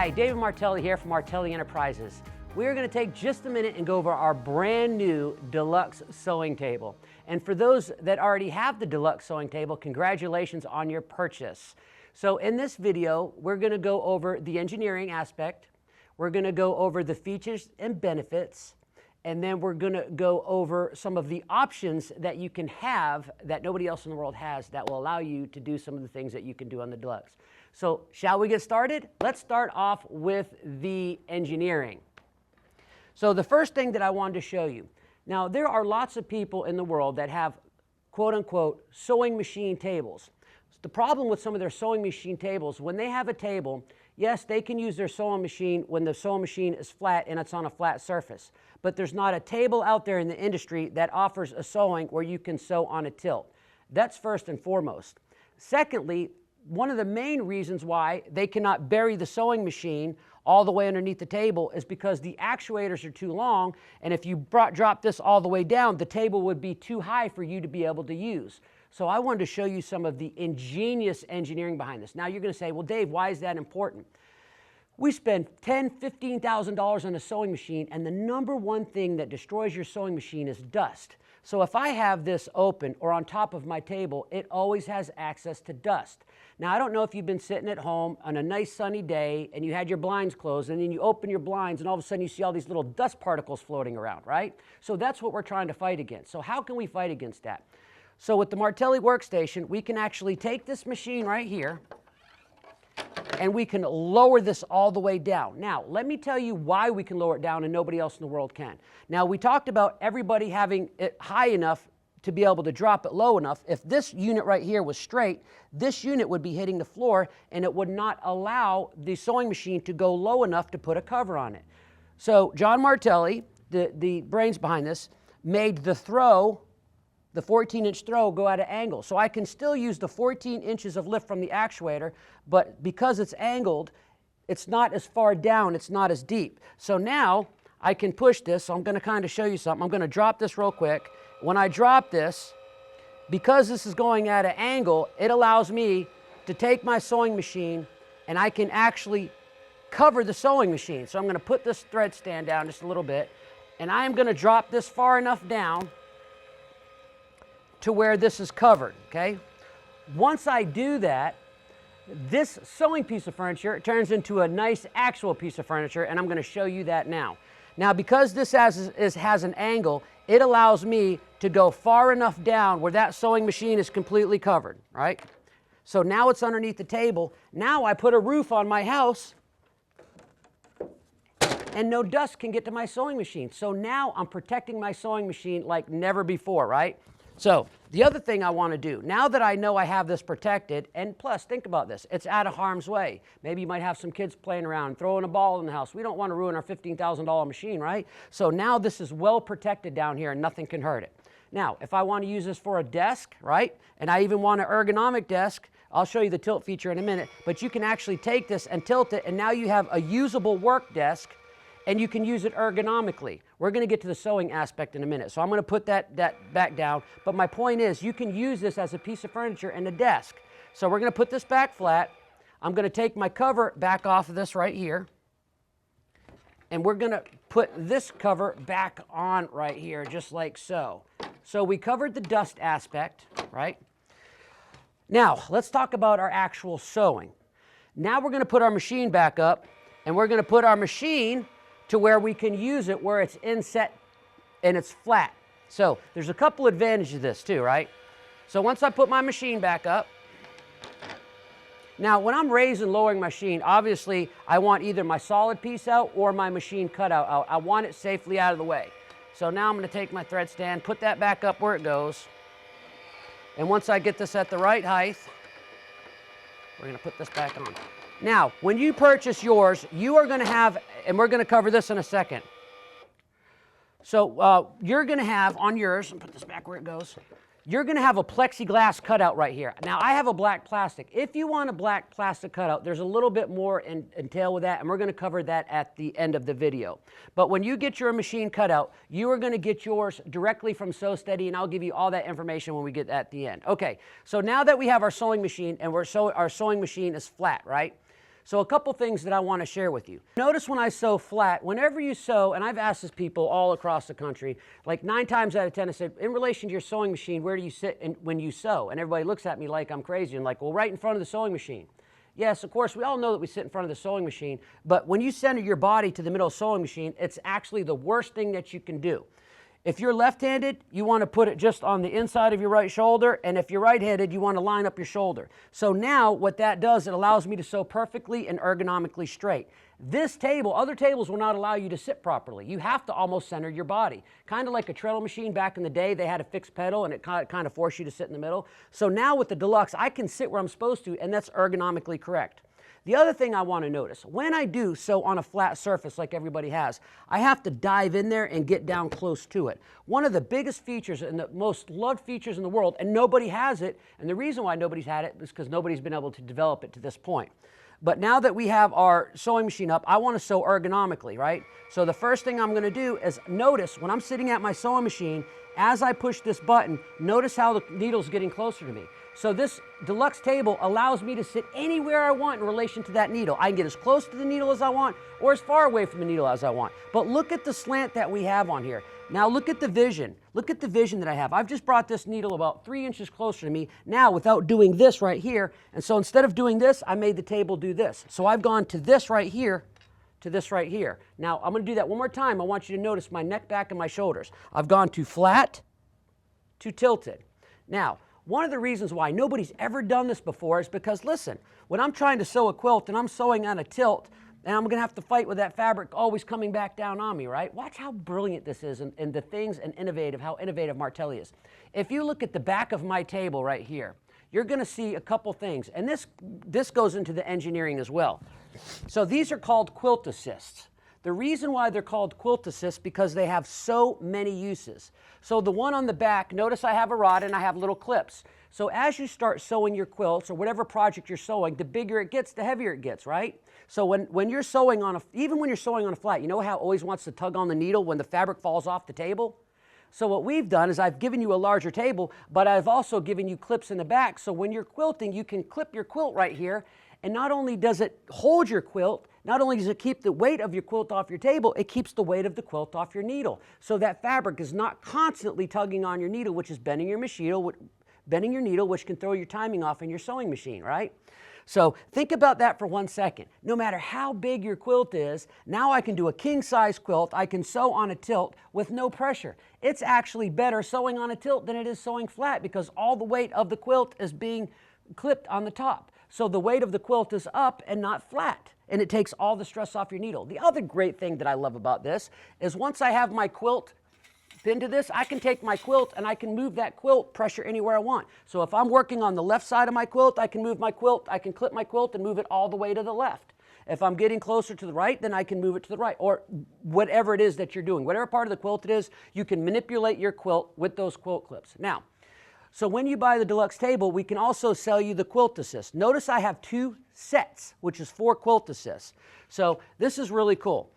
Hi, David Martelli here from Martelli Enterprises. We're going to take just a minute and go over our brand new deluxe sewing table. And for those that already have the deluxe sewing table, congratulations on your purchase. So in this video, we're going to go over the engineering aspect, we're going to go over the features and benefits, and then we're going to go over some of the options that you can have that nobody else in the world has that will allow you to do some of the things that you can do on the deluxe. So shall we get started? Let's start off with the engineering. So the first thing that I wanted to show you. Now, there are lots of people in the world that have quote-unquote sewing machine tables. The problem with some of their sewing machine tables, when they have a table, yes, they can use their sewing machine when the sewing machine is flat and it's on a flat surface. But there's not a table out there in the industry that offers a sewing where you can sew on a tilt. That's first and foremost. Secondly, one of the main reasons why they cannot bury the sewing machine all the way underneath the table is because the actuators are too long, and if you drop this all the way down, the table would be too high for you to be able to use. So I wanted to show you some of the ingenious engineering behind this. Now you're going to say, well, Dave, why is that important? We spend $10,000, $15,000 on a sewing machine, and the number one thing that destroys your sewing machine is dust. So if I have this open or on top of my table, it always has access to dust. Now, I don't know if you've been sitting at home on a nice sunny day and you had your blinds closed, and then you open your blinds and all of a sudden you see all these little dust particles floating around, right? So that's what we're trying to fight against. So how can we fight against that? So with the Martelli workstation, we can actually take this machine right here and we can lower this all the way down. Now, let me tell you why we can lower it down and nobody else in the world can. Now, we talked about everybody having it high enough to be able to drop it low enough. If this unit right here was straight, this unit would be hitting the floor and it would not allow the sewing machine to go low enough to put a cover on it. So John Martelli, the brains behind this, made the throw, the 14-inch throw, go at an angle. So I can still use the 14 inches of lift from the actuator, but because it's angled, it's not as far down, it's not as deep. So now I can push this. So I'm going to kind of show you something. I'm going to drop this real quick. When I drop this, because this is going at an angle, it allows me to take my sewing machine and I can actually cover the sewing machine. So I'm going to put this thread stand down just a little bit, and I am going to drop this far enough down to where this is covered, okay? Once I do that, this sewing piece of furniture turns into a nice actual piece of furniture, and I'm going to show you that now. Now, because this has an angle, it allows me to go far enough down where that sewing machine is completely covered, right? So now it's underneath the table. Now I put a roof on my house and no dust can get to my sewing machine. So now I'm protecting my sewing machine like never before, right? So the other thing I want to do, now that I know I have this protected, and plus, think about this, it's out of harm's way. Maybe you might have some kids playing around, throwing a ball in the house. We don't want to ruin our $15,000 machine, right? So now this is well protected down here and nothing can hurt it. Now, if I want to use this for a desk, right, and I even want an ergonomic desk, I'll show you the tilt feature in a minute, but you can actually take this and tilt it, and now you have a usable work desk, and you can use it ergonomically. We're going to get to the sewing aspect in a minute, so I'm going to put that back down. But my point is, you can use this as a piece of furniture and a desk. So we're going to put this back flat. I'm going to take my cover back off of this right here, and we're going to put this cover back on right here, just like so. So we covered the dust aspect, right? Now, let's talk about our actual sewing. Now we're going to put our machine back up, and we're going to put our machine to where we can use it where it's inset and it's flat. So there's a couple advantages to this too, right? So once I put my machine back up, now when I'm raising and lowering my machine, obviously I want either my solid piece out or my machine cutout out. I want it safely out of the way. So now I'm going to take my thread stand, put that back up where it goes, and once I get this at the right height, we're going to put this back on. Now, when you purchase yours, you are going to have, and we're going to cover this in a second. So you're going to have on yours, and put this back where it goes, you're going to have a plexiglass cutout right here. Now, I have a black plastic. If you want a black plastic cutout, there's a little bit more entail with that, and we're going to cover that at the end of the video. But when you get your machine cutout, you are going to get yours directly from Sew Steady, and I'll give you all that information when we get at the end. Okay, so now that we have our sewing machine, and our sewing machine is flat, right? So a couple things that I want to share with you. Notice when I sew flat, whenever you sew, and I've asked this people all across the country, like 9 times out of 10 I said, in relation to your sewing machine, where do you sit when you sew? And everybody looks at me like I'm crazy and like, well, right in front of the sewing machine. Yes, of course, we all know that we sit in front of the sewing machine, but when you center your body to the middle of the sewing machine, it's actually the worst thing that you can do. If you're left-handed, you want to put it just on the inside of your right shoulder, and if you're right-handed, you want to line up your shoulder. So now what that does, it allows me to sew perfectly and ergonomically straight. This table, other tables will not allow you to sit properly. You have to almost center your body. Kind of like a treadle machine back in the day, they had a fixed pedal and it kind of forced you to sit in the middle. So now with the Deluxe, I can sit where I'm supposed to, and that's ergonomically correct. The other thing I want to notice, when I do sew on a flat surface like everybody has, I have to dive in there and get down close to it. One of the biggest features and the most loved features in the world, and nobody has it, and the reason why nobody's had it is because nobody's been able to develop it to this point. But now that we have our sewing machine up, I want to sew ergonomically, right? So the first thing I'm going to do is notice when I'm sitting at my sewing machine, as I push this button, notice how the needle's getting closer to me. So this Deluxe table allows me to sit anywhere I want in relation to that needle. I can get as close to the needle as I want or as far away from the needle as I want. But look at the slant that we have on here. Now look at the vision. Look at the vision that I have. I've just brought this needle about 3 inches closer to me now without doing this right here. And so instead of doing this, I made the table do this. So I've gone to this right here, to this right here. Now I'm going to do that one more time. I want you to notice my neck, back, and my shoulders. I've gone to flat, to tilted. Now, one of the reasons why nobody's ever done this before is because, listen, when I'm trying to sew a quilt and I'm sewing on a tilt, and I'm going to have to fight with that fabric always coming back down on me, right? Watch how brilliant this is and the things and how innovative Martelli is. If you look at the back of my table right here, you're going to see a couple things, and this goes into the engineering as well. So these are called quilt assists. The reason why they're called quilt assists because they have so many uses. So the one on the back, notice I have a rod and I have little clips. So as you start sewing your quilts or whatever project you're sewing, the bigger it gets, the heavier it gets, right? So when you're sewing on even when you're sewing on a flat, you know how it always wants to tug on the needle when the fabric falls off the table? So what we've done is I've given you a larger table, but I've also given you clips in the back. So when you're quilting, you can clip your quilt right here. And not only does it hold your quilt, not only does it keep the weight of your quilt off your table, it keeps the weight of the quilt off your needle. So that fabric is not constantly tugging on your needle, which is bending your needle, which can throw your timing off in your sewing machine, right? So think about that for 1 second. No matter how big your quilt is, now I can do a king-size quilt. I can sew on a tilt with no pressure. It's actually better sewing on a tilt than it is sewing flat because all the weight of the quilt is being clipped on the top. So the weight of the quilt is up and not flat, and it takes all the stress off your needle. The other great thing that I love about this is once I have my quilt pinned to this, I can take my quilt and I can move that quilt pressure anywhere I want. So if I'm working on the left side of my quilt, I can move my quilt, I can clip my quilt and move it all the way to the left. If I'm getting closer to the right, then I can move it to the right, or whatever it is that you're doing. Whatever part of the quilt it is, you can manipulate your quilt with those quilt clips. Now, so when you buy the Deluxe table, we can also sell you the quilt assist. Notice I have 2 sets, which is 4 quilt assists. So this is really cool.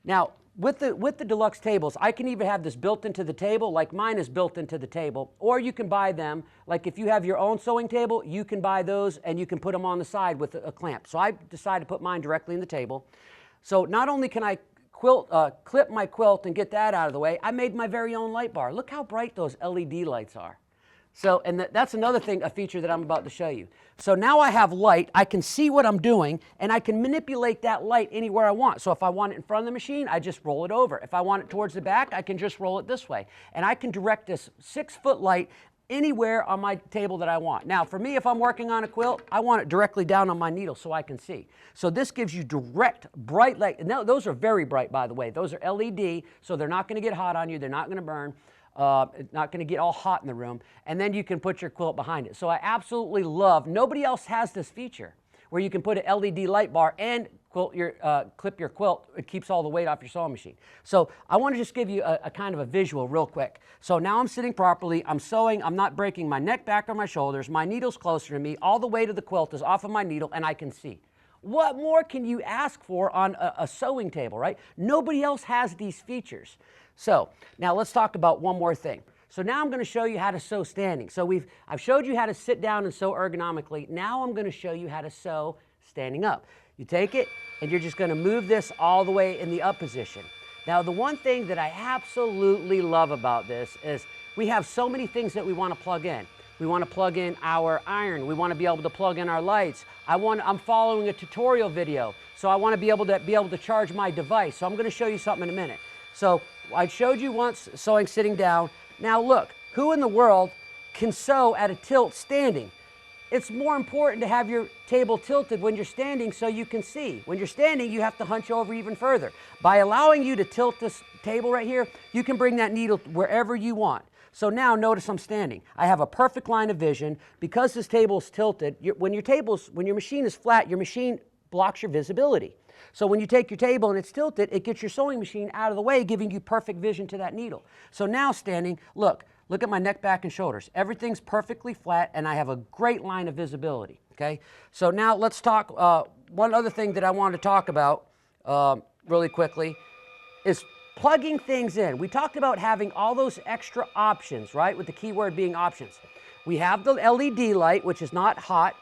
Now, with the Deluxe tables, I can even have this built into the table, like mine is built into the table, or you can buy them, like if you have your own sewing table, you can buy those and you can put them on the side with a clamp. So I decided to put mine directly in the table. So not only can I clip my quilt and get that out of the way, I made my very own light bar. Look how bright those LED lights are. So, and that's another thing, a feature that I'm about to show you. So now I have light, I can see what I'm doing, and I can manipulate that light anywhere I want. So if I want it in front of the machine, I just roll it over. If I want it towards the back, I can just roll it this way. And I can direct this 6-foot light anywhere on my table that I want. Now, for me, if I'm working on a quilt, I want it directly down on my needle so I can see. So this gives you direct, bright light. Now, those are very bright, by the way. Those are LED, so they're not going to get hot on you. They're not going to burn. It's not going to get all hot in the room, and then you can put your quilt behind it. So I absolutely love, nobody else has this feature where you can put an LED light bar and clip your quilt. It keeps all the weight off your sewing machine. So I want to just give you a kind of a visual real quick. So now I'm sitting properly, I'm sewing, I'm not breaking my neck, back, or my shoulders, my needle's closer to me, all the weight of the quilt is off of my needle, and I can see. What more can you ask for on a sewing table, right? Nobody else has these features. So now let's talk about one more thing. So now I'm going to show you how to sew standing. So I've showed you how to sit down and sew ergonomically. Now I'm going to show you how to sew standing up. You take it and you're just going to move this all the way in the up position. Now, the one thing that I absolutely love about this is we have so many things that we want to plug in. We want to plug in our iron. We want to be able to plug in our lights. I'm following a tutorial video, so I want to be able to charge my device. So I'm going to show you something in a minute. So I showed you once sewing sitting down. Now look, who in the world can sew at a tilt standing? It's more important to have your table tilted when you're standing so you can see. When you're standing, you have to hunch over even further. By allowing you to tilt this table right here, you can bring that needle wherever you want. So now notice I'm standing. I have a perfect line of vision. Because this table is tilted, when your machine is flat, your machine blocks your visibility. So when you take your table and it's tilted, it gets your sewing machine out of the way, giving you perfect vision to that needle. So now standing, look at my neck, back, and shoulders. Everything's perfectly flat, and I have a great line of visibility, okay? So now let's talk, one other thing that I want to talk about really quickly is plugging things in. We talked about having all those extra options, right? With the key word being options. We have the LED light, which is not hot.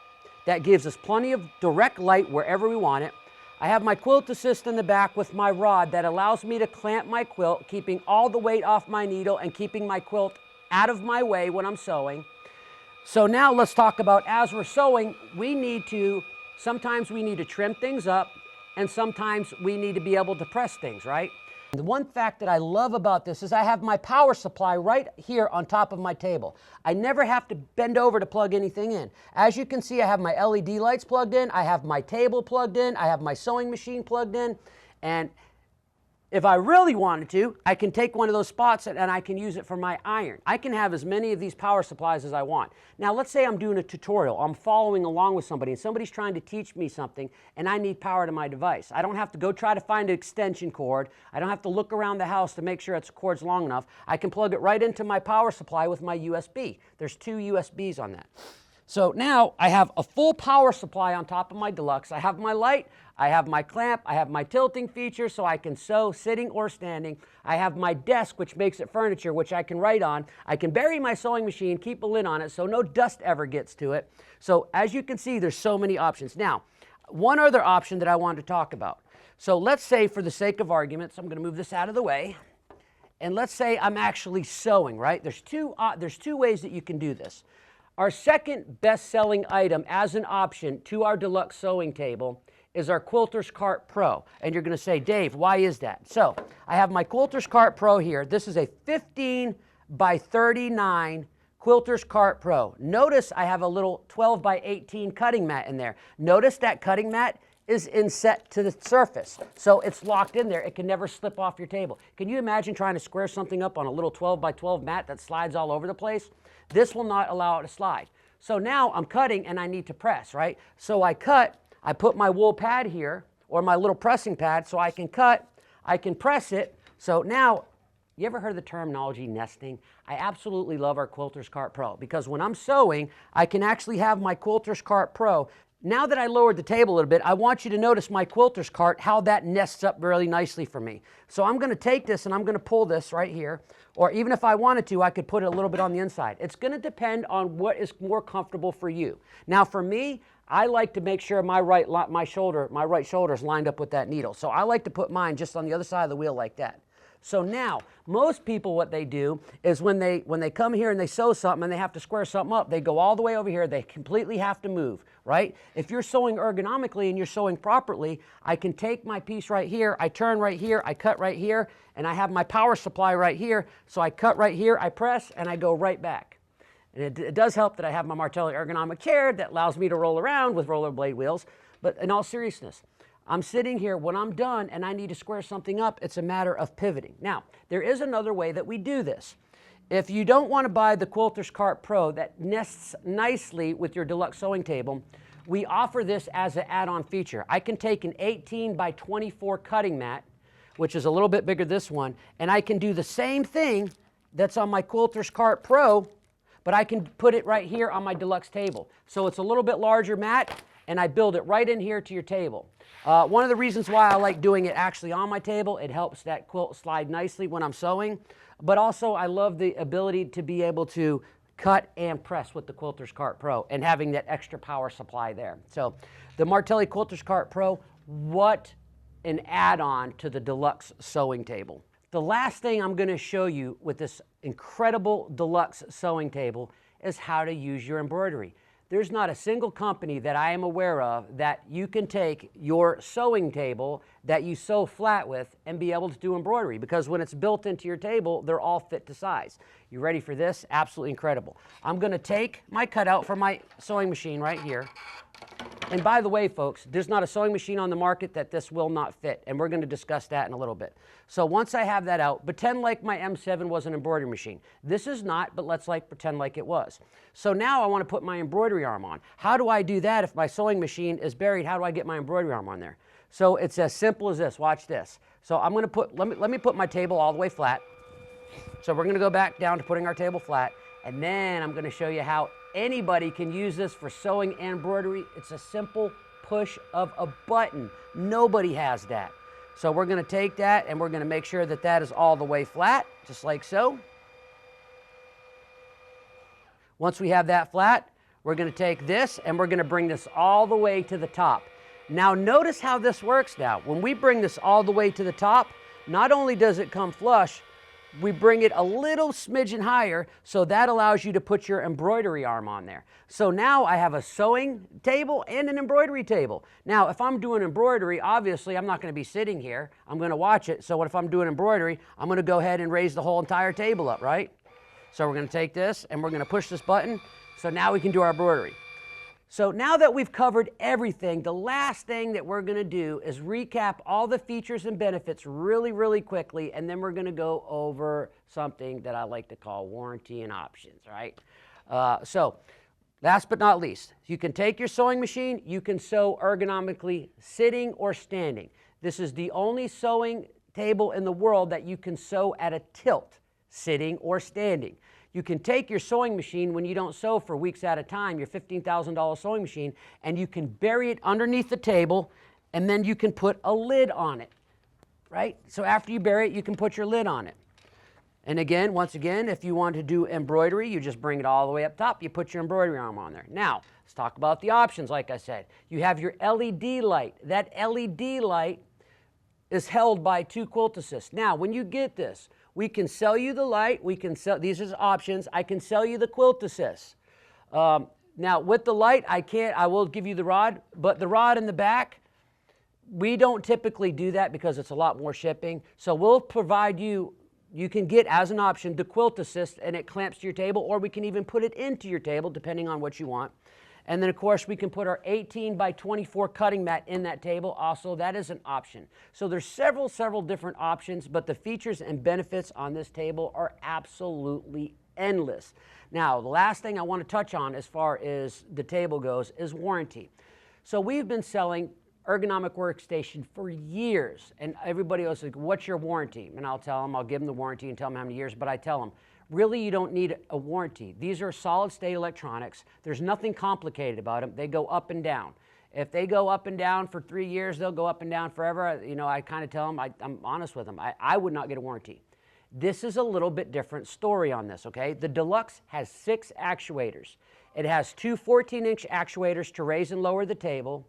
That gives us plenty of direct light wherever we want it. I have my quilt assist in the back with my rod that allows me to clamp my quilt, keeping all the weight off my needle and keeping my quilt out of my way when I'm sewing. So now let's talk about, as we're sewing, sometimes we need to trim things up, and sometimes we need to be able to press things, right? The one fact that I love about this is I have my power supply right here on top of my table. I never have to bend over to plug anything in. As you can see, I have my LED lights plugged in, I have my table plugged in, I have my sewing machine plugged in, and if I really wanted to, I can take one of those spots and I can use it for my iron. I can have as many of these power supplies as I want. Now, let's say I'm doing a tutorial. I'm following along with somebody and somebody's trying to teach me something and I need power to my device. I don't have to go try to find an extension cord. I don't have to look around the house to make sure its cord's long enough. I can plug it right into my power supply with my USB. There's 2 USBs on that. So now I have a full power supply on top of my Deluxe. I have my light, I have my clamp, I have my tilting feature so I can sew sitting or standing. I have my desk, which makes it furniture, which I can write on. I can bury my sewing machine, keep a lid on it so no dust ever gets to it. So as you can see, there's so many options. Now, one other option that I wanted to talk about. So let's say, for the sake of arguments, I'm going to move this out of the way. And let's say I'm actually sewing, right? There's two ways that you can do this. Our second best-selling item as an option to our Deluxe Sewing Table is our Quilter's Cart Pro. And you're going to say, Dave, why is that? So I have my Quilter's Cart Pro here. This is a 15 by 39 Quilter's Cart Pro. Notice I have a little 12 by 18 cutting mat in there. Notice that cutting mat is inset to the surface. So it's locked in there. It can never slip off your table. Can you imagine trying to square something up on a little 12 by 12 mat that slides all over the place? This will not allow it to slide. So now I'm cutting and I need to press, right? So I cut, I put my wool pad here, or my little pressing pad, so I can cut, I can press it. So now, you ever heard of the terminology nesting? I absolutely love our Quilter's Cart Pro because when I'm sewing, I can actually have my Quilter's Cart Pro. Now that I lowered the table a little bit, I want you to notice my quilter's cart, how that nests up really nicely for me. So I'm going to take this and I'm going to pull this right here, or even if I wanted to, I could put it a little bit on the inside. It's going to depend on what is more comfortable for you. Now for me, I like to make sure my right shoulder is lined up with that needle. So I like to put mine just on the other side of the wheel like that. So now, most people, what they do is when they come here and they sew something and they have to square something up, they go all the way over here. They completely have to move, right? If you're sewing ergonomically and you're sewing properly, I can take my piece right here, I turn right here, I cut right here, and I have my power supply right here. So I cut right here, I press, and I go right back. And it does help that I have my Martelli ergonomic chair that allows me to roll around with rollerblade wheels. But in all seriousness, I'm sitting here, when I'm done and I need to square something up, it's a matter of pivoting. Now, there is another way that we do this. If you don't want to buy the Quilter's Cart Pro that nests nicely with your Deluxe Sewing Table, we offer this as an add-on feature. I can take an 18 by 24 cutting mat, which is a little bit bigger than this one, and I can do the same thing that's on my Quilter's Cart Pro, but I can put it right here on my Deluxe table. So it's a little bit larger mat, and I build it right in here to your table. One of the reasons why I like doing it actually on my table, it helps that quilt slide nicely when I'm sewing, but also I love the ability to be able to cut and press with the Quilter's Cart Pro and having that extra power supply there. So the Martelli Quilter's Cart Pro, what an add-on to the deluxe sewing table. The last thing I'm going to show you with this incredible deluxe sewing table is how to use your embroidery. There's not a single company that I am aware of that you can take your sewing table that you sew flat with and be able to do embroidery, because when it's built into your table, they're all fit to size. You ready for this? Absolutely incredible. I'm going to take my cutout from my sewing machine right here. And by the way, folks, there's not a sewing machine on the market that this will not fit, and we're going to discuss that in a little bit. So once I have that out, pretend like my M7 was an embroidery machine. This is not, but let's pretend like it was. So now I want to put my embroidery arm on. How do I do that if my sewing machine is buried? How do I get my embroidery arm on there? So it's as simple as this. Watch this. So I'm going to put, let me put my table all the way flat. So we're going to go back down to putting our table flat, and then I'm going to show you how anybody can use this for sewing and embroidery. It's a simple push of a button. Nobody has that. So we're going to take that and we're going to make sure that that is all the way flat, just like so. Once we have that flat, we're going to take this and we're going to bring this all the way to the top. Now notice how this works now. When we bring this all the way to the top, not only does it come flush, we bring it a little smidgen higher, so that allows you to put your embroidery arm on there. So now I have a sewing table and an embroidery table. Now, if I'm doing embroidery, obviously I'm not going to be sitting here. I'm going to watch it. So if I'm doing embroidery, I'm going to go ahead and raise the whole entire table up, right? So we're going to take this and we're going to push this button. So now we can do our embroidery. So now that we've covered everything, the last thing that we're going to do is recap all the features and benefits really, really quickly, and then we're going to go over something that I like to call warranty and options, right? So last but not least, you can take your sewing machine, you can sew ergonomically sitting or standing. This is the only sewing table in the world that you can sew at a tilt, sitting or standing. You can take your sewing machine when you don't sew for weeks at a time, your $15,000 sewing machine, and you can bury it underneath the table, and then you can put a lid on it, right? So after you bury it, you can put your lid on it. And again, once again, if you want to do embroidery, you just bring it all the way up top, you put your embroidery arm on there. Now, let's talk about the options, like I said. You have your LED light. That LED light is held by 2 quilt assists. Now, when you get this, we can sell you the light, we can sell, these are options, I can sell you the quilt assist. Now with the light, I will give you the rod, but the rod in the back, we don't typically do that because it's a lot more shipping. So we'll provide you, you can get as an option the quilt assist and it clamps to your table, or we can even put it into your table depending on what you want. And then, of course, we can put our 18 by 24 cutting mat in that table. Also, that is an option. So there's several different options, but the features and benefits on this table are absolutely endless. Now, the last thing I want to touch on as far as the table goes is warranty. So we've been selling ergonomic workstation for years, and everybody else is like, what's your warranty? And I'll tell them, I'll give them the warranty and tell them how many years, but I tell them, really, you don't need a warranty. These are solid state electronics. There's nothing complicated about them. They go up and down. If they go up and down for 3 years, they'll go up and down forever. You know, I kind of tell them, I'm honest with them, I would not get a warranty. This is a little bit different story on this, okay? The Deluxe has 6 actuators. It has 2 14-inch actuators to raise and lower the table.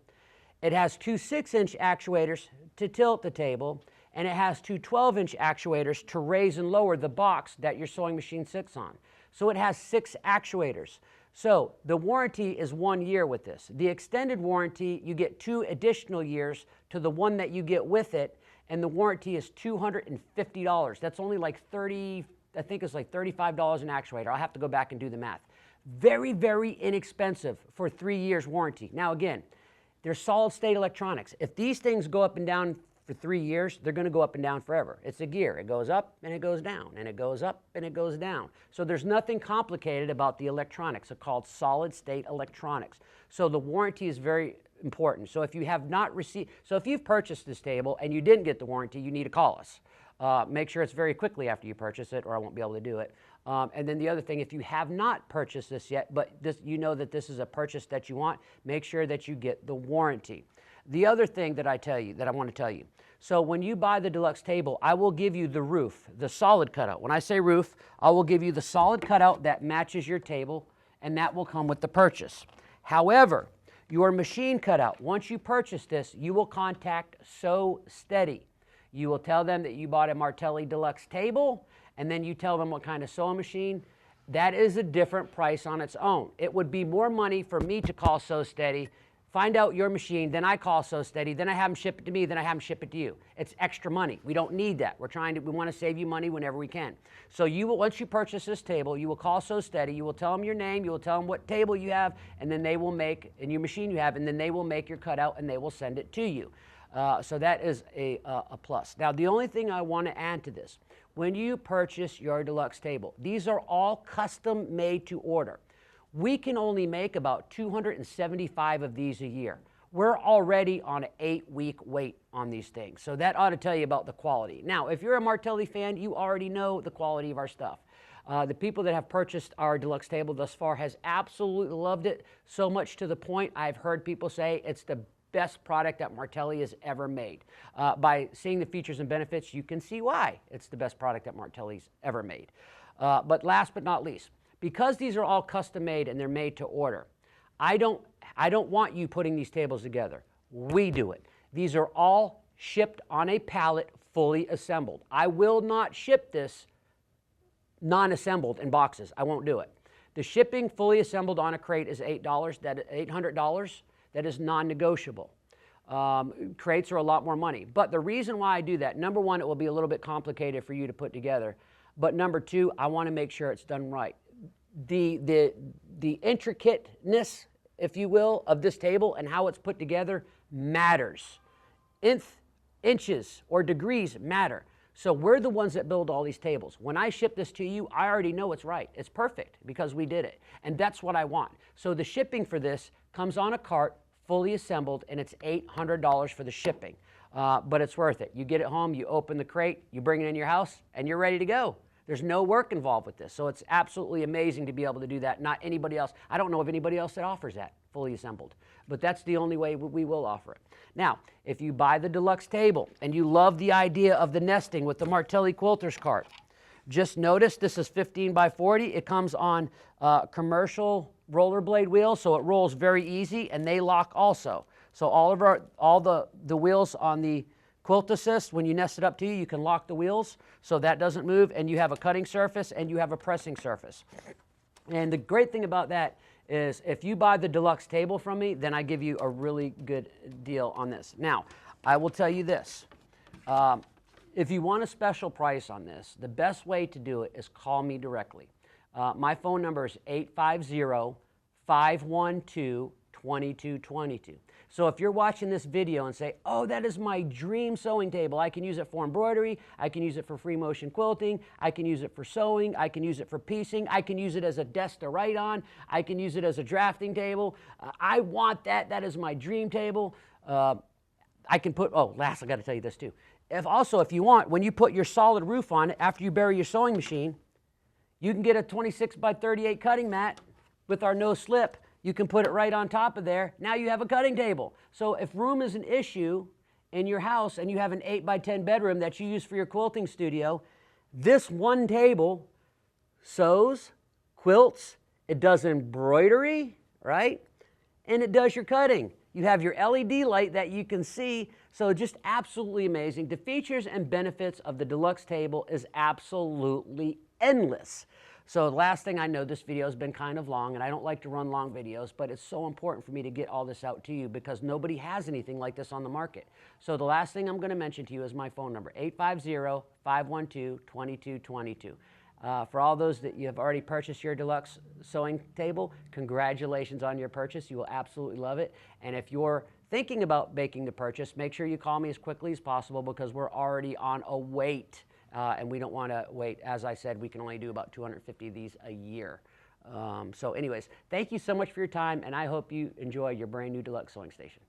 It has 2 6-inch actuators to tilt the table. And it has 2 12-inch actuators to raise and lower the box that your sewing machine sits on. So it has 6 actuators. So the warranty is 1 year with this. The extended warranty, you get 2 additional years to the one that you get with it, and the warranty is $250. That's only like I think it's like $35 an actuator. I'll have to go back and do the math. Very, very inexpensive for 3 years warranty. Now again, they're solid state electronics. If these things go up and down for 3 years, they're going to go up and down forever. It's a gear. It goes up and it goes down, and it goes up and it goes down. So there's nothing complicated about the electronics. They're called solid state electronics. So the warranty is very important. So if you have not received, so if you've purchased this table and you didn't get the warranty, you need to call us. Make sure it's very quickly after you purchase it, or I won't be able to do it. And then the other thing, if you have not purchased this yet, but you know that this is a purchase that you want, make sure that you get the warranty. The other thing that I want to tell you, So when you buy the deluxe table, I will give you the roof, the solid cutout. When I say roof, I will give you the solid cutout that matches your table, and that will come with the purchase. However, your machine cutout, once you purchase this, you will contact Sew Steady. You will tell them that you bought a Martelli Deluxe table, and then you tell them what kind of sewing machine. That is a different price on its own. It would be more money for me to call Sew Steady, find out your machine, then I call Sew Steady, then I have them ship it to me, then I have them ship it to you. It's extra money. We don't need that. We want to save you money whenever we can. So you will, once you purchase this table, you will call Sew Steady, you will tell them your name, you will tell them what table you have, and then they will make, and your machine you have, and then they will make your cutout and they will send it to you. So that is a plus. Now, the only thing I want to add to this, when you purchase your deluxe table, these are all custom made to order. We can only make about 275 of these a year. We're already on an 8-week wait on these things. So that ought to tell you about the quality. Now, if you're a Martelli fan, you already know the quality of our stuff. The people that have purchased our deluxe table thus far has absolutely loved it, so much to the point I've heard people say it's the best product that Martelli has ever made. By seeing the features and benefits, you can see why it's the best product that Martelli's ever made. But last but not least, because these are all custom made and they're made to order, I don't want you putting these tables together. We do it. These are all shipped on a pallet, fully assembled. I will not ship this non-assembled in boxes. I won't do it. The shipping fully assembled on a crate is $800. That is non-negotiable. Crates are a lot more money. But the reason why I do that, number one, it will be a little bit complicated for you to put together. But number two, I want to make sure it's done right. The intricateness, if you will, of this table and how it's put together matters. Inches or degrees matter. So we're the ones that build all these tables. When I ship this to you, I already know it's right. It's perfect because we did it. And that's what I want. So the shipping for this comes on a cart, fully assembled, and it's $800 for the shipping. But it's worth it. You get it home, you open the crate, you bring it in your house, and you're ready to go. There's no work involved with this. So it's absolutely amazing to be able to do that. Not anybody else. I don't know of anybody else that offers that, fully assembled. But that's the only way we will offer it. Now, if you buy the deluxe table and you love the idea of the nesting with the Martelli Quilters cart, just notice this is 15 by 40. It comes on commercial rollerblade wheels, so it rolls very easy, and they lock also. So all the wheels on the Quilt Assist, when you nest it up to you, you can lock the wheels so that doesn't move, and you have a cutting surface and you have a pressing surface. And the great thing about that is if you buy the deluxe table from me, then I give you a really good deal on this. Now, I will tell you this. If you want a special price on this, the best way to do it is call me directly. My phone number is 850-512-2222. So if you're watching this video and say, oh, that is my dream sewing table, I can use it for embroidery, I can use it for free motion quilting, I can use it for sewing, I can use it for piecing, I can use it as a desk to write on, I can use it as a drafting table, I want that, that is my dream table. I can put, oh, last I got to tell you this too. If you want, when you put your solid roof on it, after you bury your sewing machine, you can get a 26 by 38 cutting mat with our no slip. You can put it right on top of there. Now you have a cutting table. So if room is an issue in your house and you have an 8 by 10 bedroom that you use for your quilting studio, this one table sews, quilts, it does embroidery, right? And it does your cutting. You have your LED light that you can see, so just absolutely amazing. The features and benefits of the deluxe table is absolutely endless. So the last thing I know, this video has been kind of long, and I don't like to run long videos, but it's so important for me to get all this out to you because nobody has anything like this on the market. So the last thing I'm going to mention to you is my phone number, 850-512-2222. For all those that you have already purchased your deluxe sewing table, congratulations on your purchase. You will absolutely love it. And if you're thinking about making the purchase, make sure you call me as quickly as possible because we're already on a wait. And we don't want to wait. As I said, we can only do about 250 of these a year. So anyways, thank you so much for your time, and I hope you enjoy your brand new deluxe sewing station.